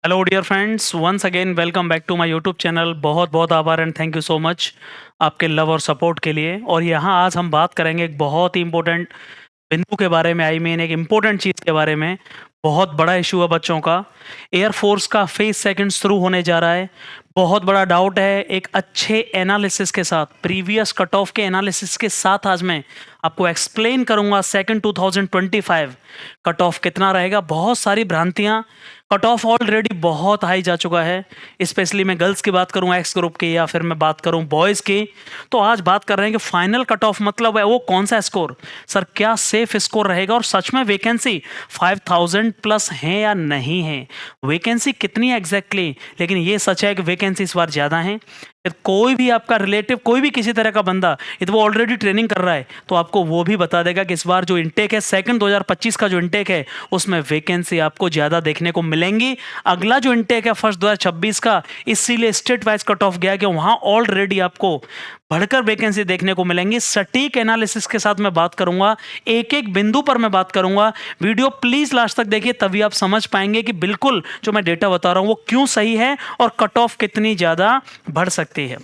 Hello dear friends, once again welcome back to my YouTube channel. बहुत बहुत आभार and thank you so much आपके love और support के लिए। और यहाँ आज हम बात करेंगे एक बहुत ही इंपॉर्टेंट बिंदु के बारे में। आई मीन एक इम्पोर्टेंट चीज़ के बारे में। बहुत बड़ा इशू है बच्चों का। एयरफोर्स का फेज सेकंड शुरू होने जा रहा है। बहुत बड़ा डाउट है। एक अच्छे एनालिसिस के साथ, प्रीवियस कट ऑफ के एनालिसिस के साथ आज मैं आपको एक्सप्लेन करूंगा सेकंड 2025 कट ऑफ कितना रहेगा। बहुत सारी भ्रांतियां, कट ऑफ ऑलरेडी बहुत हाई जा चुका है। स्पेशली मैं गर्ल्स की बात करूं एक्स ग्रुप की, या फिर मैं बात करूं बॉयज़ की। तो आज बात कर रहे हैं कि फाइनल कट ऑफ मतलब है वो कौन सा स्कोर, सर क्या सेफ स्कोर रहेगा, और सच में वैकेंसी 5000 प्लस है या नहीं है, वैकेंसी कितनी है एग्जैक्टली। लेकिन ये सच है कि वैकेंसी इस बार ज़्यादा है। कोई भी आपका रिलेटिव, कोई भी किसी तरह का बंदा, यदि वो ऑलरेडी ट्रेनिंग कर रहा है तो आपको वो भी बता देगा कि इस बार जो इनटेक है सेकंड 2025 का जो इनटेक है उसमें वैकेंसी आपको ज़्यादा देखने को मिलेंगी। अगला जो इनटेक है फर्स्ट 2026 का, इसीलिए स्टेट वाइज कट ऑफ गया कि वहाँ ऑलरेडी आपको बढ़कर वैकेंसी देखने को मिलेंगी। सटीक एनालिसिस के साथ मैं बात करूंगा, एक एक बिंदु पर मैं बात करूंगा। वीडियो प्लीज लास्ट तक देखिए, तभी आप समझ पाएंगे कि बिल्कुल जो मैं डेटा बता रहा हूं वो क्यों सही है और कट ऑफ कितनी ज्यादा बढ़ सकती है।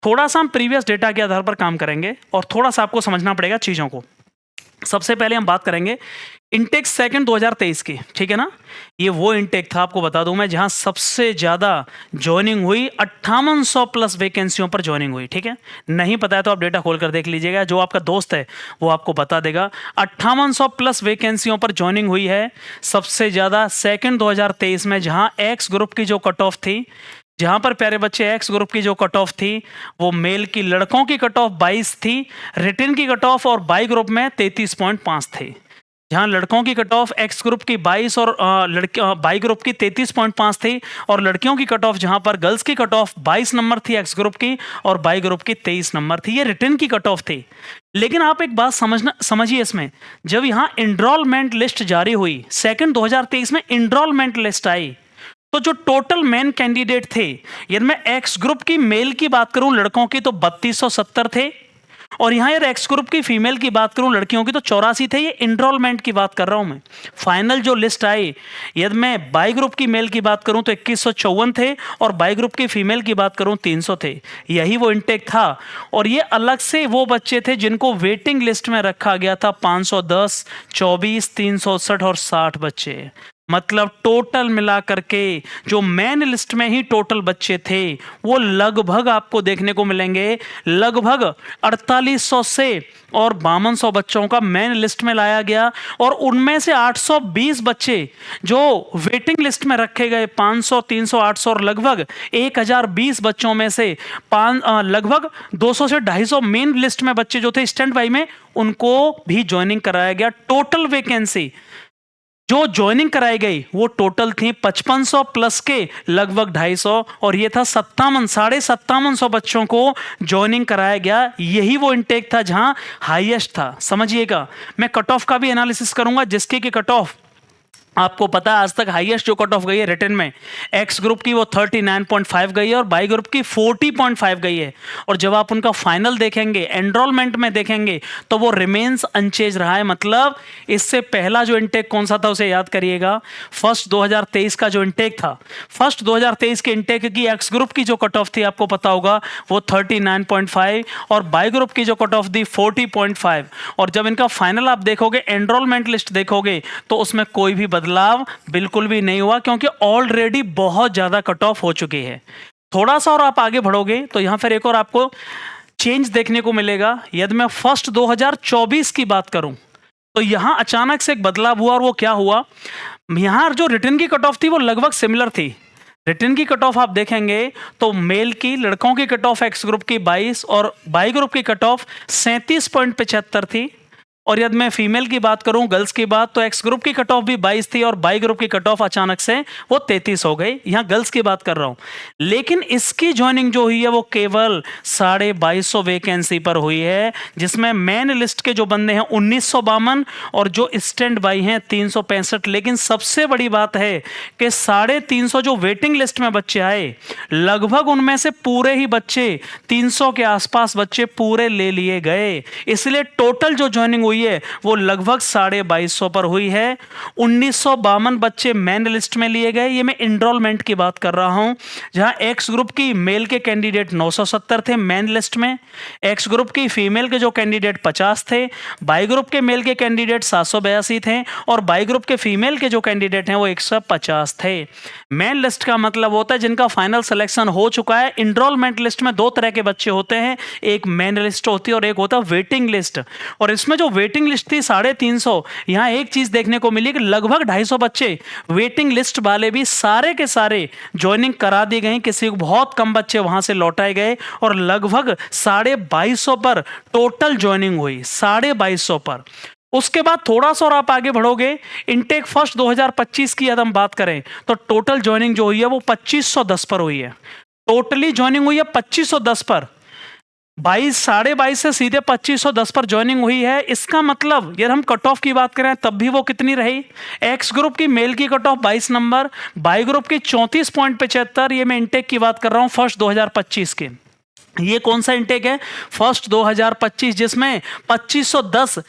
थोड़ा सा हम प्रीवियस डेटा के आधार पर काम करेंगे और थोड़ा सा आपको समझना पड़ेगा चीजों को। सबसे पहले हम बात करेंगे इनटेक सेकंड 2023 की, ठीक है ना। ये वो इनटेक था, आपको बता दूं मैं, जहां सबसे ज्यादा ज्वाइनिंग हुई। 5800 प्लस वैकेंसियों पर ज्वाइनिंग हुई, ठीक है। नहीं पता है तो आप डेटा खोल कर देख लीजिएगा, जो आपका दोस्त है वो आपको बता देगा। 5800 प्लस वैकेंसियों पर ज्वाइनिंग हुई है सबसे ज्यादा सेकंड 2023 में, जहां एक्स ग्रुप की जो कट ऑफ थी, जहां पर प्यारे बच्चे एक्स ग्रुप की जो कट ऑफ थी वो मेल की, लड़कों की कट ऑफ 22 थी, रिटन की कट ऑफ और बाई ग्रुप में 33.5 थे। जहां लड़कों की कट ऑफ एक्स ग्रुप की 22 और बाई ग्रुप की 33.5 थी, और लड़कियों की कट ऑफ, जहां पर गर्ल्स की कट ऑफ 22 नंबर थी एक्स ग्रुप की और बाई ग्रुप की 23 नंबर थी। ये रिटन की कट ऑफ थी। लेकिन आप एक बात समझिए इसमें, जब यहां इनरोलमेंट लिस्ट जारी हुई सेकंड 2023 में, इनरोलमेंट लिस्ट आई, तो जो टोटल मेन कैंडिडेट थे, यदि मैं एक्स ग्रुप की मेल की बात करूं लड़कों की, तो 3270 थे। और यहां यार एक्स ग्रुप की फीमेल की बात करूं लड़कियों की, तो 84 थे। ये इनरोलमेंट की बात कर रहा हूं मैं। फाइनल जो लिस्ट आई, यदि मैं बाई ग्रुप की मेल की बात करूं तो 2154 थे, और बाई ग्रुप की फीमेल की बात करूं 300 थे। यही वो इनटेक था। और ये अलग से वो बच्चे थे जिनको वेटिंग लिस्ट में रखा गया था 510, 24, 367 और 60 बच्चे। मतलब टोटल मिला करके जो मेन लिस्ट में ही टोटल बच्चे थे वो लगभग आपको देखने को मिलेंगे लगभग 4800 से और 5200 बच्चों का मेन लिस्ट में लाया गया। और उनमें से 820 बच्चे जो वेटिंग लिस्ट में रखे गए, 500, 300, 800 और लगभग 1020 बच्चों में से लगभग 200 से 250 मेन लिस्ट में बच्चे जो थे स्टैंड बाई में, उनको भी ज्वाइनिंग कराया गया। टोटल वैकेंसी जो ज्वाइनिंग कराई गई वो टोटल थी 5500 प्लस के लगभग 250, और ये था 5700 बच्चों को ज्वाइनिंग कराया गया। यही वो इनटेक था जहां हाईएस्ट था। समझिएगा, मैं कट ऑफ का भी एनालिसिस करूंगा, जिसके की कट ऑफ आपको पता है आज तक हाईएस्ट जो कट ऑफ गई है रिटर्न में एक्स ग्रुप की वो 39.5 गई है और बाई ग्रुप की 40.5 गई है। और जब आप उनका फाइनल देखेंगे, एनरोलमेंट में देखेंगे, तो वो रिमेन्स अनचेंज रहा है। मतलब इससे पहला जो इनटेक कौन सा था उसे याद करिएगा। फर्स्ट 2023 का जो इनटेक था, फर्स्ट 2023 के इनटेक की एक्स ग्रुप की जो कट ऑफ थी आपको पता होगा वो 39.5, और बाई ग्रुप की जो कट ऑफ थी 40.5। और जब इनका फाइनल आप देखोगे, एनरोलमेंट लिस्ट देखोगे, तो उसमें कोई भी बदलाव बिल्कुल भी नहीं हुआ, क्योंकि ऑलरेडी बहुत ज्यादा कट ऑफ हो चुकी है। थोड़ा सा और आप आगे बढ़ोगे तो यहां फिर एक और आपको चेंज देखने को मिलेगा। यदि मैं फर्स्ट 2024 की बात करूं तो यहां अचानक से एक बदलाव हुआ, और वो क्या हुआ, यहां जो रिटर्न की कट ऑफ थी वो लगभग सिमिलर थी। रिटर्न की कट ऑफ आप देखेंगे तो मेल की, लड़कों की कट ऑफ एक्स ग्रुप की 22 और बाई ग्रुप की कट ऑफ 37.75 थी। और यदि मैं फीमेल की बात करूं, गर्ल्स की बात, तो एक्स ग्रुप की कट ऑफ भी 22 थी और बाई ग्रुप की कट ऑफ अचानक से वो 33 हो गई। यहां गर्ल्स की बात कर रहा हूं। लेकिन इसकी ज्वाइनिंग जो हुई है वो केवल 2250 वैकेंसी पर हुई है, जिसमें मेन लिस्ट के जो बंदे हैं 1952 और जो स्टैंड बाई हैं 365। लेकिन सबसे बड़ी बात है कि 350 जो वेटिंग लिस्ट में बच्चे आए, लगभग उनमें से पूरे ही बच्चे 300 के आसपास बच्चे पूरे ले लिए गए। इसलिए टोटल जो ज्वाइनिंग हुई है वो लगभग 2250 पर हुई है। 1952 बच्चे मेन लिस्ट में लिए गए, ये मैं एनरोलमेंट की बात कर रहा हूं, जहां एक्स ग्रुप की मेल के कैंडिडेट 970 थे मेन लिस्ट में, एक्स ग्रुप की फीमेल के जो कैंडिडेट 50 थे, बाई ग्रुप के मेल के कैंडिडेट 782 थे और बाई ग्रुप के फीमेल के जो कैंडिडेट हैं वो 150 थे। मेन लिस्ट का मतलब होता है जिनका फाइनल सिलेक्शन हो चुका है। एनरोलमेंट लिस्ट में दो तरह के बच्चे होते हैं, एक मेन लिस्ट होती है और एक होता है वेटिंग लिस्ट। और इसमें जो वेटिंग लिस्ट थी 350, यहाँ एक चीज देखने को मिली कि लगभग 250 बच्चे वेटिंग लिस्ट वाले भी सारे के सारे ज्वाइनिंग करा दी गई, किसी को बहुत कम बच्चे वहां से लौटाए गए और लगभग 2250 पर टोटल ज्वाइनिंग हुई, 2250 पर। उसके बाद थोड़ा सा और आप आगे बढ़ोगे, इनटेक फर्स्ट 2025 की यदि हम बात करें तो टोटल ज्वाइनिंग जो हुई है वो 2510 पर हुई है। टोटली ज्वाइनिंग हुई है 2510 पर, 22 से सीधे 2510 पर ज्वाइनिंग हुई है। इसका मतलब यदि हम कट ऑफ की बात करें तब भी वो कितनी रही, एक्स ग्रुप की मेल की cut off 22 number, by group की 34.75, ये मैं इनटेक की बात कर रहा हूं फर्स्ट 2025 के। ये कौन सा इनटेक है, फर्स्ट 2025, जिसमें 2510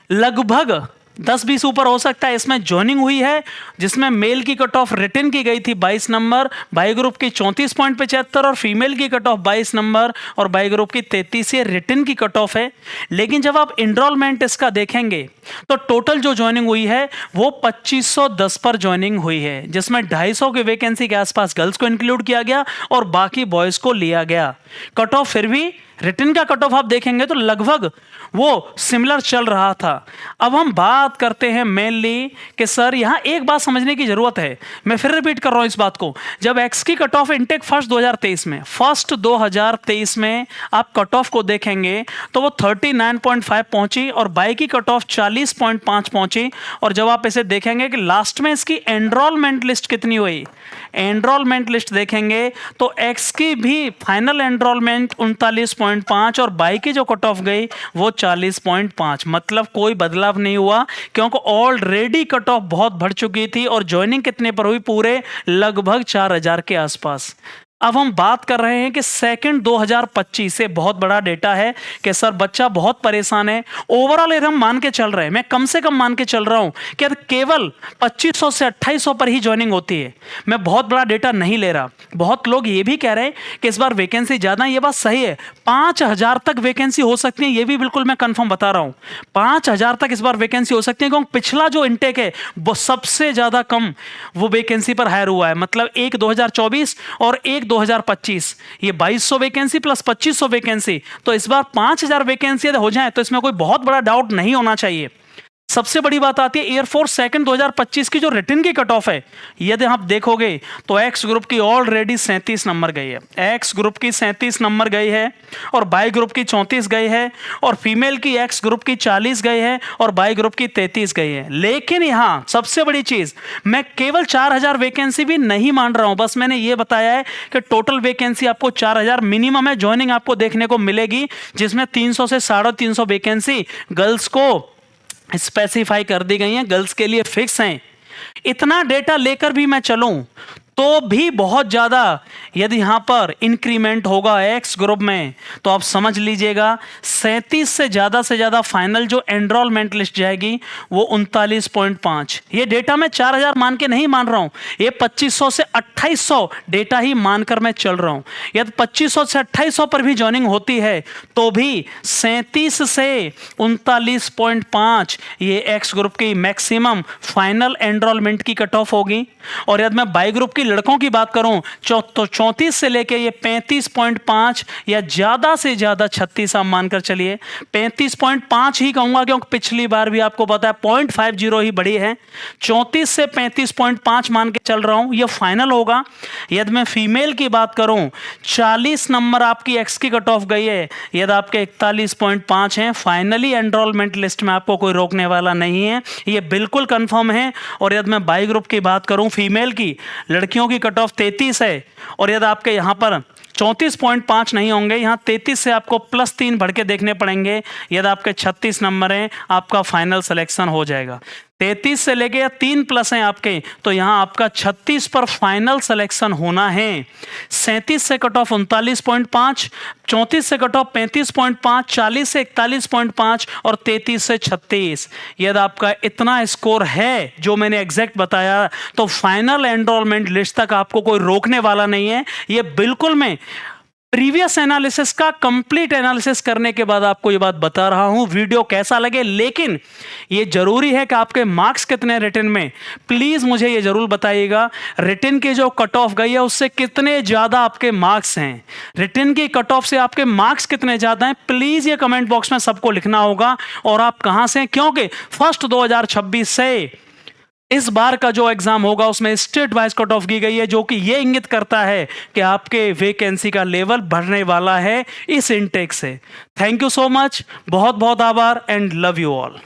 लगभग 10-20 ऊपर हो सकता है इसमें ज्वाइनिंग हुई है, जिसमें मेल की कट ऑफ रिटर्न की गई थी 22 नंबर, बाई ग्रुप की 34.75 और फीमेल की कट ऑफ 22 नंबर और बाई ग्रुप की 33 ये रिटर्न की कट ऑफ है। लेकिन जब आप एनरोलमेंट इसका देखेंगे तो टोटल जो ज्वाइनिंग हुई है वो 2510 पर ज्वाइनिंग हुई है, जिसमें 250 की वैकेंसी के आसपास गर्ल्स को इंक्लूड किया गया और बाकी बॉयज को लिया गया। कट ऑफ फिर भी रिटर्न का कट ऑफ आप देखेंगे तो लगभग वो सिमिलर चल रहा था। अब हम बात करते हैं मेनली कि सर यहां एक बात समझने की जरूरत है, मैं फिर रिपीट कर रहा हूं इस बात को। जब एक्स की कट ऑफ इनटेक फर्स्ट 2023 में आप कट ऑफ को देखेंगे तो वो 39.5 पहुंची और बाई की कट ऑफ 40.5 पहुंची। और जब आप इसे देखेंगे कि लास्ट में इसकी एनरोलमेंट लिस्ट कितनी हुई, एनरोलमेंट लिस्ट देखेंगे तो एक्स की भी फाइनल एनरोलमेंट 39.5 और बाई की जो कट ऑफ गई वो 40.5, मतलब कोई बदलाव नहीं हुआ क्योंकि ऑलरेडी कट ऑफ बहुत बढ़ चुकी थी। और ज्वाइनिंग कितने पर हुई, पूरे लगभग 4000 के आसपास। अब हम बात कर रहे हैं कि सेकंड 2025 से बहुत बड़ा डेटा है कि सर बच्चा बहुत परेशान है। ओवरऑल हम मान के चल रहे हैं, मैं कम से कम मान के चल रहा हूं कि केवल 2500 से 2800 पर ही ज्वाइनिंग होती है। मैं बहुत बड़ा डेटा नहीं ले रहा। बहुत लोग ये भी कह रहे हैं कि इस बार वैकेंसी ज्यादा है, ये बात सही है, 5000 तक वैकेंसी हो सकती है, ये भी बिल्कुल मैं कंफर्म बता रहा हूं। 5000 तक इस बार वैकेंसी हो सकती है क्योंकि पिछला जो इनटेक है वो सबसे ज्यादा कम वो वैकेंसी पर हायर हुआ है, मतलब एक 2024 और एक 2025, ये 2200 वैकेंसी प्लस 2500 वैकेंसी। तो इस बार 5000 वैकेंसी हो जाए तो इसमें कोई बहुत बड़ा डाउट नहीं होना चाहिए। सबसे बड़ी बात आती है एयरफोर्स सेकंड 2025 की जो रिटर्न की कट ऑफ है, यदि आप देखोगे तो एक्स ग्रुप की ऑलरेडी 37 नंबर गई है, एक्स ग्रुप की 37 नंबर गई है और बाई ग्रुप की 34 गई है और फीमेल की एक्स ग्रुप की 40 गई है और बाई ग्रुप की 33 गई है। लेकिन यहां सबसे बड़ी चीज, मैं केवल 4000 वैकेंसी भी नहीं मान रहा हूं, बस मैंने ये बताया है कि टोटल वैकेंसी आपको 4000 मिनिमम है, ज्वाइनिंग आपको देखने को मिलेगी, जिसमें 300 से 350 वैकेंसी गर्ल्स को स्पेसिफाई कर दी गई हैं, गर्ल्स के लिए फिक्स हैं। इतना डेटा लेकर भी मैं चलूं तो भी बहुत ज्यादा यदि यहां पर इंक्रीमेंट होगा एक्स ग्रुप में तो आप समझ लीजिएगा 37 से ज्यादा फाइनल जो एनरोलमेंट लिस्ट जाएगी वो 39.5। ये डेटा मैं 4000 मान के नहीं मान रहा हूं, ये 2500 से 2800 डेटा ही मानकर मैं चल रहा हूं। यदि 2500 से 2800 पर भी ज्वाइनिंग होती है तो भी 37 से 39.5 ये एक्स ग्रुप की मैक्सिमम फाइनल एनरोलमेंट की कट ऑफ होगी। और यदि मैं बाई ग्रुप की लड़कों की बात करूं तो 34 से लेके ये 35.5 या ज्यादा से ज्यादा 36 आप मानकर चलिए, 35.5 ही कहूंगा क्योंकि पिछली बार भी आपको पता है 0.50 ही बढ़ी है। 34 से 35.5 मान के चल रहा हूं, ये फाइनल होगा। यदि मैं फीमेल की बात करूं 40 नंबर आपकी एक्स की कट ऑफ गई है, यदि आपके 41.5 हैं, फाइनली एनरोलमेंट लिस्ट में आपको कोई रोकने वाला नहीं है, ये बिल्कुल कंफर्म है। और यदि मैं बाई ग्रुप की बात करूं फीमेल की, लड़कियों की कट ऑफ 33 है और यदि आपके यहां पर 34.5 नहीं होंगे, यहां 33 से आपको +3 बढ़ के देखने पड़ेंगे, यदि आपके 36 नंबर हैं आपका फाइनल सिलेक्शन हो जाएगा। 33 से लेके या 3 प्लस हैं आपके, तो यहाँ आपका 36 पर फाइनल सिलेक्शन होना है। 37 से कट ऑफ 39.5, 34 से कट ऑफ 35.5, 40 से 41.5 और 33 से 36। यदि आपका इतना स्कोर है जो मैंने एग्जैक्ट बताया, तो फाइनल एनरोलमेंट लिस्ट तक आपको कोई रोकने वाला नहीं है। ये बिल्कुल मैं प्रीवियस एनालिसिस का कंप्लीट एनालिसिस करने के बाद आपको ये बात बता रहा हूं। वीडियो कैसा लगे, लेकिन ये जरूरी है कि आपके मार्क्स कितने रिटन में, प्लीज मुझे ये जरूर बताइएगा। रिटन की जो कट ऑफ गई है उससे कितने ज्यादा आपके मार्क्स हैं, रिटन की कट ऑफ से आपके मार्क्स कितने ज्यादा हैं, प्लीज ये कमेंट बॉक्स में सबको लिखना होगा। और आप कहां से हैं, क्योंकि फर्स्ट 2026 से इस बार का जो एग्जाम होगा उसमें स्टेट वाइज कट ऑफ की गई है, जो कि यह इंगित करता है कि आपके वैकेंसी का लेवल बढ़ने वाला है इस इनटेक से। थैंक यू सो मच, बहुत बहुत आभार एंड लव यू ऑल।